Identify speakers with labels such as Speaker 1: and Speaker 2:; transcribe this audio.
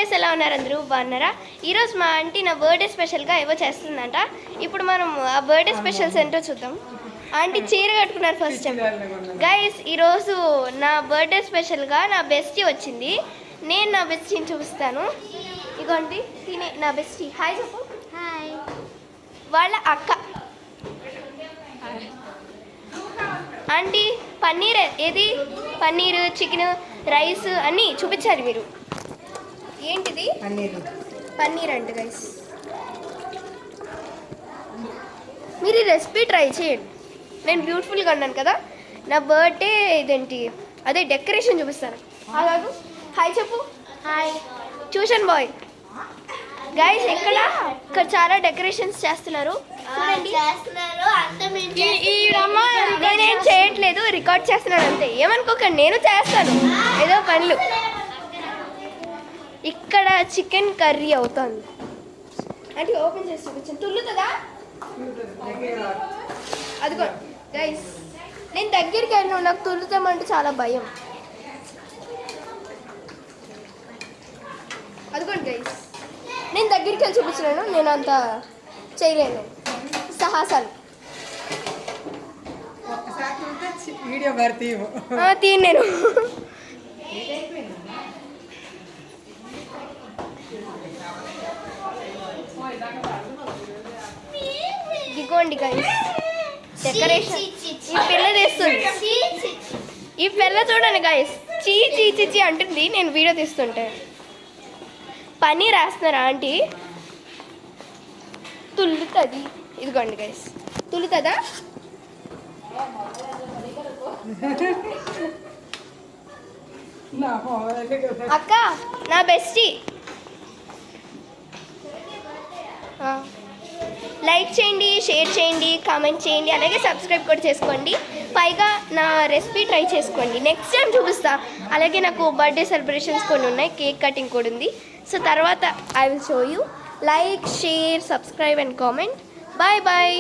Speaker 1: Guys, ఎలా ఉన్నారు? అందరూ బాగున్నారా? ఈరోజు మా ఆంటీ నా బర్త్డే స్పెషల్గా ఏవో చేస్తుందంట. ఇప్పుడు మనం ఆ బర్త్డే స్పెషల్స్ ఏంటో చూద్దాం. ఆంటీ చీర కట్టుకున్నారు ఫస్ట్ టైం. గైస్, ఈరోజు నా బర్త్డే స్పెషల్గా నా బెస్టీ వచ్చింది. నేను నా బెస్టీని చూపిస్తాను. ఇగోండి, తినే నా బెస్టీ. హాయ్ చెప్పు.
Speaker 2: హాయ్.
Speaker 1: వాళ్ళ అక్క ఆంటీ పన్నీర్, ఏది పన్నీర్, చికెన్, రైస్ అన్నీ చూపించాలి మీరు. ఏంటిది? పన్నీర్ అంట గైస్. మీరు ఈ రెసిపీ ట్రై చేయండి. నేను బ్యూటిఫుల్గా అన్నాను కదా, నా బర్త్డే ఇదేంటి అదే డెకరేషన్ చూపిస్తాను. అలాగే హాయ్ చెప్పు.
Speaker 2: హాయ్.
Speaker 1: Tuition bye. గైస్, ఇక్కడ చాలా డెకరేషన్స్ చేస్తున్నారు చూడండి. నేనేం చేయట్లేదు, రికార్డ్ చేస్తున్నాను అంతే. ఏమనుకోకండి, నేను చేస్తాను ఏదో పనులు. ఇక్కడ చికెన్ కర్రీ అవుతుంది. అంటే ఓపెన్ చేసి చూపించాను. తుల్లుతుందా? అదిగో గైస్, నేను దగ్గరికి వెళ్ళిన, నాకు తుల్లుతామంటే చాలా భయం. అదిగోండి గైస్, నేను దగ్గరికి వెళ్ళి చూపించలేను, నేను అంత చేయలేను సాహసాలు. తీను నేను. ఇదిగోండి గైస్ డెకరేషన్. ఈ పిల్ల తీస్తుంది. ఈ పిల్ల చూడండి గైస్, చీ చీ చీ చీ అంటుంది నేను వీడియో తీస్తుంటే. పన్నీర్ వేస్తున్నారా ఆంటీ? తుల్లుతుంది. ఇదిగోండి గైస్, తుల్లుతుందా? అక్క నా బెస్టీ. లైక్ చేయండి, షేర్ చేయండి, కామెంట్ చేయండి, అలాగే సబ్స్క్రైబ్ కూడా చేసుకోండి. పైగా నా రెసిపీ ట్రై చేసుకోండి. నెక్స్ట్ టైం చూపిస్తా. అలాగే నాకు బర్త్డే సెలబ్రేషన్స్ కొన్ని ఉన్నాయి, కేక్ కటింగ్ కూడా ఉంది. సో తర్వాత I will show you. Like, share, subscribe and comment. Bye bye.